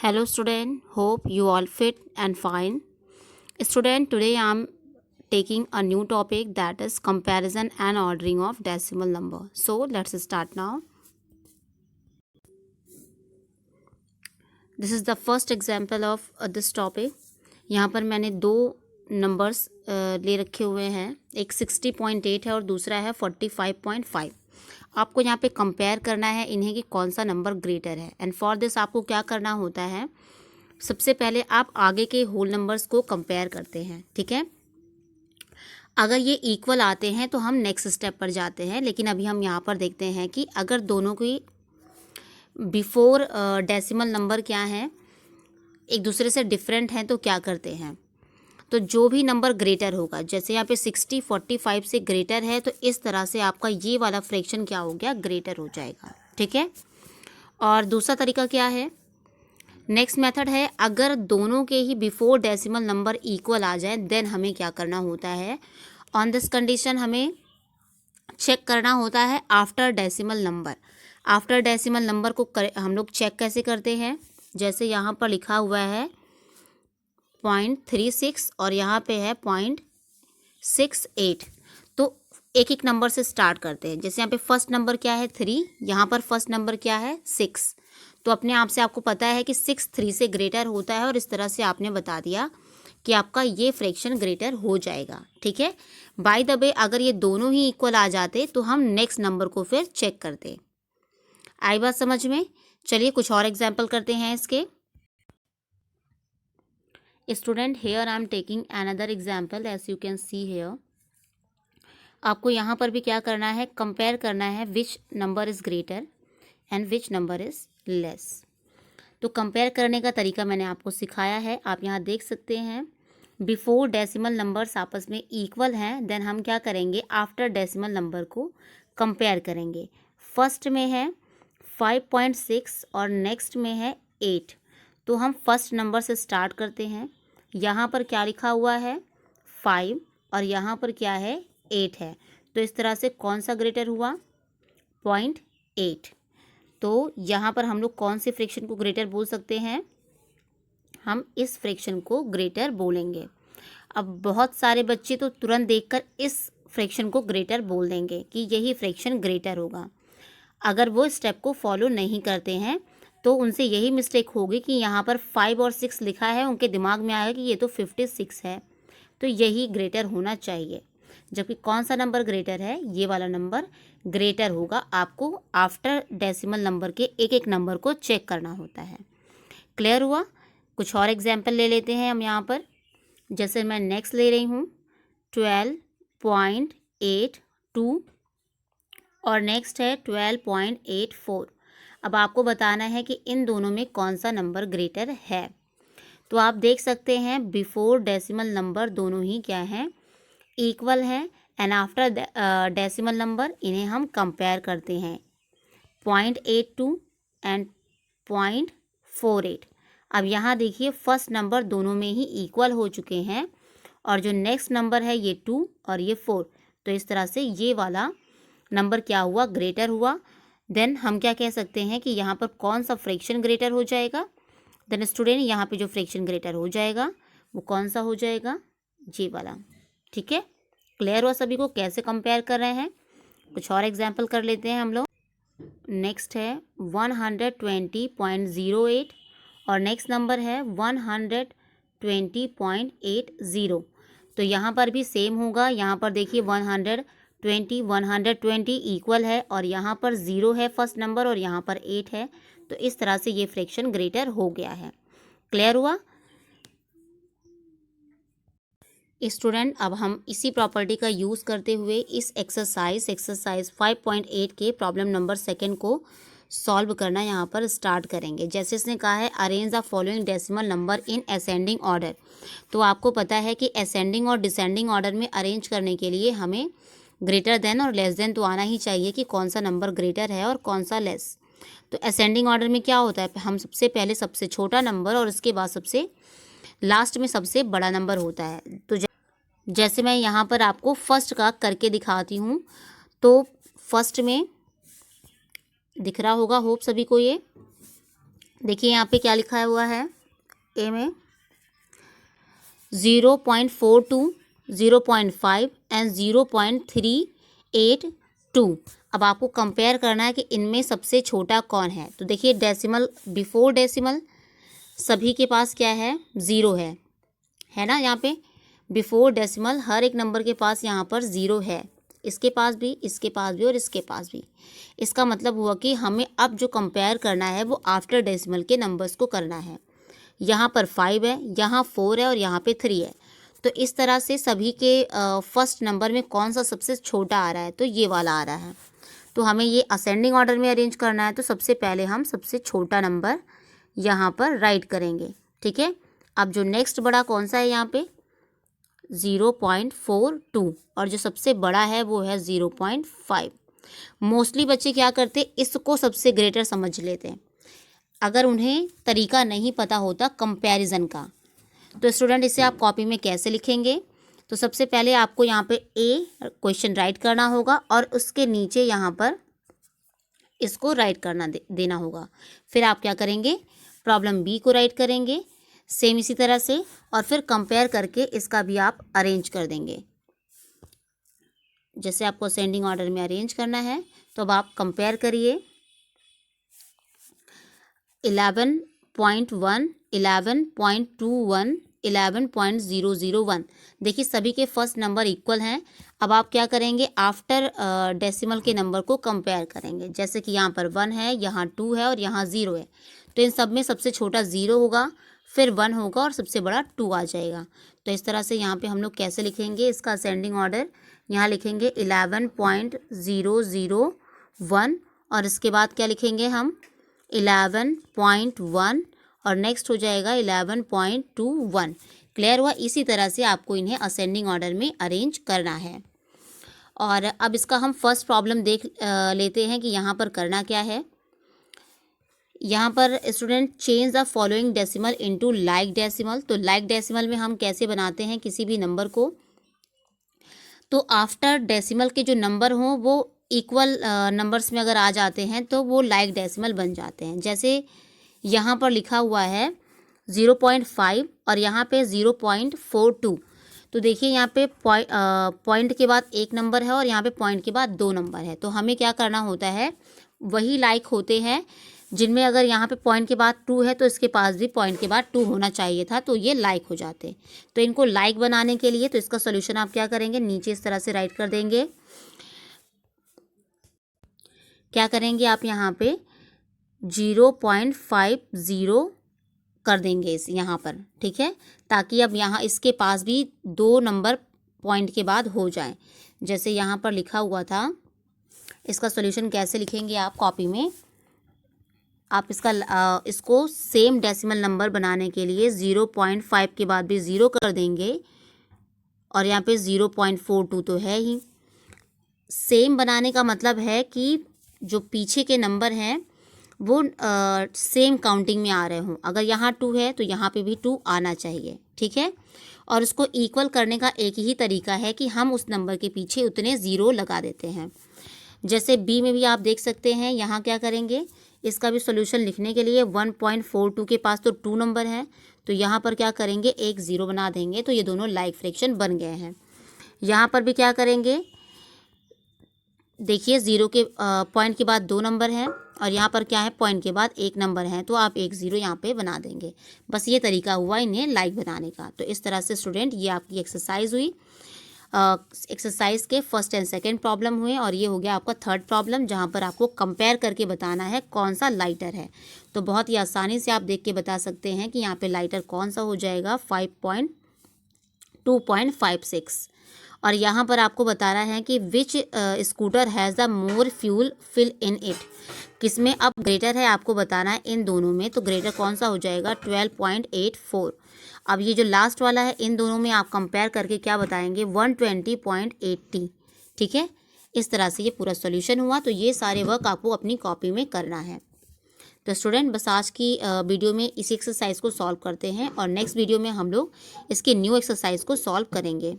Hello student, hope you all fit and fine. Student, today I am taking a new topic, that is comparison and ordering of decimal number. So let's start now. This is the first example of this topic. यहाँ पर मैंने दो numbers ले रखे हुए हैं, एक 60.8 है और दूसरा है 45.5. आपको यहाँ पे कंपेयर करना है इन्हें कि कौन सा नंबर ग्रेटर है. एंड फॉर दिस आपको क्या करना होता है, सबसे पहले आप आगे के होल नंबर्स को कंपेयर करते हैं. ठीक है, अगर ये इक्वल आते हैं तो हम नेक्स्ट स्टेप पर जाते हैं. लेकिन अभी हम यहाँ पर देखते हैं कि अगर दोनों की बिफोर डेसिमल नंबर क्या है, एक दूसरे से डिफरेंट हैं, तो क्या करते हैं. तो जो भी नंबर ग्रेटर होगा, जैसे यहाँ पे 60 45 से ग्रेटर है, तो इस तरह से आपका ये वाला फ्रैक्शन क्या हो गया, ग्रेटर हो जाएगा. ठीक है, और दूसरा तरीका क्या है, नेक्स्ट मेथड है, अगर दोनों के ही बिफोर डेसिमल नंबर इक्वल आ जाए देन हमें क्या करना होता है, ऑन दिस कंडीशन हमें चेक करना होता है after decimal number. After decimal number को हम लोग चेक कैसे करते हैं, जैसे यहाँ पर लिखा हुआ है 0.36 और यहाँ पे है 0.68. तो एक एक नंबर से स्टार्ट करते हैं. जैसे यहाँ पे फर्स्ट नंबर क्या है 3, यहाँ पर फर्स्ट नंबर क्या है 6. तो अपने आप से आपको पता है कि 6 3 से ग्रेटर होता है और इस तरह से आपने बता दिया कि आपका ये फ्रैक्शन ग्रेटर हो जाएगा. ठीक है, बाय द वे अगर ये दोनों ही इक्वल आ जाते तो हम नेक्स्ट नंबर को फिर चेक करते. आई बात समझ में. चलिए कुछ और एग्जाम्पल करते हैं इसके. Student, here I am taking another example as you can see here. आपको यहाँ पर भी क्या करना है, कंपेयर करना है which number is greater and which number is less. तो कंपेयर करने का तरीका मैंने आपको सिखाया है, आप यहाँ देख सकते हैं. बिफोर डेसिमल नंबर्स आपस में इक्वल हैं, देन हम क्या करेंगे, आफ्टर डेसिमल नंबर को कंपेयर करेंगे. फर्स्ट में है 5.6 और नेक्स्ट में है 8. तो हम फर्स्ट नंबर से स्टार्ट करते हैं. यहाँ पर क्या लिखा हुआ है 5 और यहाँ पर क्या है 8 है. तो इस तरह से कौन सा ग्रेटर हुआ, 0.8. तो यहाँ पर हम लोग कौन से फ्रैक्शन को ग्रेटर बोल सकते हैं, हम इस फ्रैक्शन को ग्रेटर बोलेंगे. अब बहुत सारे बच्चे तो तुरंत देखकर इस फ्रैक्शन को ग्रेटर बोल देंगे कि यही फ्रैक्शन ग्रेटर होगा. अगर वो स्टेप को फॉलो नहीं करते हैं तो उनसे यही मिस्टेक होगी कि यहाँ पर 5 और 6 लिखा है, उनके दिमाग में आएगा कि ये तो 56 है, तो यही ग्रेटर होना चाहिए. जबकि कौन सा नंबर ग्रेटर है, ये वाला नंबर ग्रेटर होगा. आपको आफ्टर डेसिमल नंबर के एक एक नंबर को चेक करना होता है. क्लियर हुआ. कुछ और एग्जाम्पल ले लेते हैं हम यहाँ पर. जैसे मैं नेक्स्ट ले रही हूँ 12.82 और नेक्स्ट है 12.84. अब आपको बताना है कि इन दोनों में कौन सा नंबर ग्रेटर है. तो आप देख सकते हैं बिफोर डेसिमल नंबर दोनों ही क्या हैं, इक्वल हैं. एंड आफ्टर डेसिमल नंबर इन्हें हम कंपेयर करते हैं 0.82 एंड 0.48. अब यहाँ देखिए फर्स्ट नंबर दोनों में ही इक्वल हो चुके हैं और जो नेक्स्ट नंबर है ये 2 और ये 4. तो इस तरह से ये वाला नंबर क्या हुआ, ग्रेटर हुआ. देन हम क्या कह सकते हैं कि यहाँ पर कौन सा फ्रैक्शन ग्रेटर हो जाएगा. देन स्टूडेंट, यहाँ पे जो फ्रैक्शन ग्रेटर हो जाएगा वो कौन सा हो जाएगा, ये वाला. ठीक है, क्लियर हुआ सभी को कैसे कंपेयर कर रहे हैं. कुछ और एग्जाम्पल कर लेते हैं हम लोग. नेक्स्ट है 120.08 और नेक्स्ट नंबर है 120.80. तो यहाँ पर भी सेम होगा. यहाँ पर देखिए 120 इक्वल है और यहाँ पर 0 है फर्स्ट नंबर और यहाँ पर 8 है. तो इस तरह से ये फ्रैक्शन ग्रेटर हो गया है. क्लियर हुआ. स्टूडेंट, अब हम इसी प्रॉपर्टी का यूज़ करते हुए इस एक्सरसाइज 5.8 के प्रॉब्लम नंबर 2 को सॉल्व करना यहाँ पर स्टार्ट करेंगे. जैसे इसने कहा है arrange the following decimal number in ascending order. तो आपको पता है कि असेंडिंग और डिसेंडिंग ऑर्डर में अरेंज करने के लिए हमें ग्रेटर देन और लेस देन तो आना ही चाहिए कि कौन सा नंबर ग्रेटर है और कौन सा लेस. तो असेंडिंग ऑर्डर में क्या होता है, हम सबसे पहले सबसे छोटा नंबर और उसके बाद सबसे लास्ट में सबसे बड़ा नंबर होता है. तो जैसे मैं यहाँ पर आपको फर्स्ट का करके दिखाती हूँ. तो फर्स्ट में दिख रहा होगा होप सभी को ये. देखिए यहाँ पे क्या लिखा हुआ है, ए में 0.42, 0.5 एंड 0.382। अब आपको कंपेयर करना है कि इनमें सबसे छोटा कौन है। तो देखिए डेसिमल, बिफोर डेसिमल सभी के पास क्या है, 0 है ना। यहाँ पे बिफोर डेसिमल हर एक नंबर के पास यहाँ पर 0 है, इसके पास भी, इसके पास भी और इसके पास भी। इसका मतलब हुआ कि हमें अब जो कंपेयर करना है वो आफ्टर डेसिमल के नंबर्स को करना है। यहाँ पर 5 है, यहाँ 4 है और यहाँ पे 3 है। तो इस तरह से सभी के फर्स्ट नंबर में कौन सा सबसे छोटा आ रहा है, तो ये वाला आ रहा है। तो हमें ये असेंडिंग ऑर्डर में अरेंज करना है। तो सबसे पहले हम सबसे छोटा नंबर यहाँ पर राइट करेंगे, ठीक है। अब जो नेक्स्ट बड़ा कौन सा है यहाँ पे 0.42 और जो सबसे बड़ा है वो है 0.5। मोस्टली बच्चे क्या करते, इसको सबसे ग्रेटर समझ लेते हैं अगर उन्हें तरीका नहीं पता होता कंपैरिजन का। तो स्टूडेंट इसे आप कॉपी में कैसे लिखेंगे, तो सबसे पहले आपको यहाँ पे ए क्वेश्चन राइट करना होगा और उसके नीचे यहाँ पर इसको राइट करना देना होगा। फिर आप क्या करेंगे, प्रॉब्लम बी को राइट करेंगे सेम इसी तरह से, और फिर कंपेयर करके इसका भी आप अरेंज कर देंगे। जैसे आपको असेंडिंग ऑर्डर में अरेंज करना है, तो अब आप कंपेयर करिए 11.1, 11.21, 11.001। देखिए सभी के फर्स्ट नंबर इक्वल हैं। अब आप क्या करेंगे, आफ्टर डेसिमल के नंबर को कंपेयर करेंगे। जैसे कि यहाँ पर 1 है, यहाँ 2 है और यहाँ 0 है। तो इन सब में सबसे छोटा 0 होगा, फिर 1 होगा और सबसे बड़ा 2 आ जाएगा। तो इस तरह से यहाँ पे हम लोग कैसे लिखेंगे इसका असेंडिंग ऑर्डर, यहाँ लिखेंगे 11.001 और इसके बाद क्या लिखेंगे हम 11.1 और नेक्स्ट हो जाएगा 11.21। क्लियर हुआ। इसी तरह से आपको इन्हें असेंडिंग ऑर्डर में अरेंज करना है। और अब इसका हम फर्स्ट प्रॉब्लम देख लेते हैं कि यहाँ पर करना क्या है। यहाँ पर student change the following decimal into like decimal. तो लाइक डेसिमल में हम कैसे बनाते हैं किसी भी नंबर को, तो आफ्टर डेसिमल के जो नंबर हों वो इक्वल नंबर्स में अगर आ जाते हैं तो वो लाइक डेसिमल बन जाते हैं। जैसे यहाँ पर लिखा हुआ है 0.5 और यहाँ पे 0.42। तो देखिए यहाँ पे पॉइंट के बाद एक नंबर है और यहाँ पे पॉइंट के बाद 2 नंबर है। तो हमें क्या करना होता है, वही लाइक होते हैं जिनमें अगर यहाँ पे पॉइंट के बाद 2 है तो इसके पास भी पॉइंट के बाद 2 होना चाहिए था, तो ये लाइक हो जाते। तो इनको लाइक बनाने के लिए तो इसका सोल्यूशन आप क्या करेंगे, नीचे इस तरह से राइट कर देंगे। क्या करेंगे आप यहाँ पे 0.50 कर देंगे इस यहाँ पर, ठीक है, ताकि अब यहाँ इसके पास भी 2 नंबर पॉइंट के बाद हो जाए। जैसे यहाँ पर लिखा हुआ था, इसका सॉल्यूशन कैसे लिखेंगे आप कॉपी में, आप इसको सेम डेसिमल नंबर बनाने के लिए 0.5 के बाद भी 0 कर देंगे और यहाँ पे 0.42 तो है ही। सेम बनाने का मतलब है कि जो पीछे के नंबर हैं वो सेम काउंटिंग में आ रहे हों। अगर यहाँ 2 है तो यहाँ पे भी 2 आना चाहिए, ठीक है। और उसको इक्वल करने का एक ही तरीका है कि हम उस नंबर के पीछे उतने 0 लगा देते हैं। जैसे बी में भी आप देख सकते हैं, यहाँ क्या करेंगे, इसका भी सॉल्यूशन लिखने के लिए 1.42 के पास तो 2 नंबर हैं, तो यहाँ पर क्या करेंगे, एक 0 बना देंगे, तो ये दोनों लाइक फ्रैक्शन बन गए हैं। यहाँ पर भी क्या करेंगे, देखिए 0 के पॉइंट के बाद 2 नंबर हैं और यहाँ पर क्या है, पॉइंट के बाद 1 नंबर है, तो आप एक 0 यहाँ पे बना देंगे। बस ये तरीका हुआ इन्हें लाइक बनाने का। तो इस तरह से स्टूडेंट ये आपकी एक्सरसाइज हुई। एक्सरसाइज के फर्स्ट एंड सेकंड प्रॉब्लम हुए और ये हो गया आपका थर्ड प्रॉब्लम, जहाँ पर आपको कंपेयर करके बताना है कौन सा लाइटर है। तो बहुत ही आसानी से आप देख के बता सकते हैं कि यहाँ पे लाइटर कौन सा हो जाएगा, 2.56। और यहाँ पर आपको बताना है कि which scooter has the more fuel fill in it. किसमें अब ग्रेटर है आपको बताना है इन दोनों में, तो ग्रेटर कौन सा हो जाएगा, 12.84। अब ये जो लास्ट वाला है इन दोनों में आप कंपेयर करके क्या बताएंगे, 120.80, ठीक है। इस तरह से ये पूरा सॉल्यूशन हुआ। तो ये सारे वर्क आपको अपनी कॉपी में करना है। तो स्टूडेंट बस आज की वीडियो में इसी एक्सरसाइज को सॉल्व करते हैं और नेक्स्ट वीडियो में हम लोग इसके न्यू एक्सरसाइज को सॉल्व करेंगे।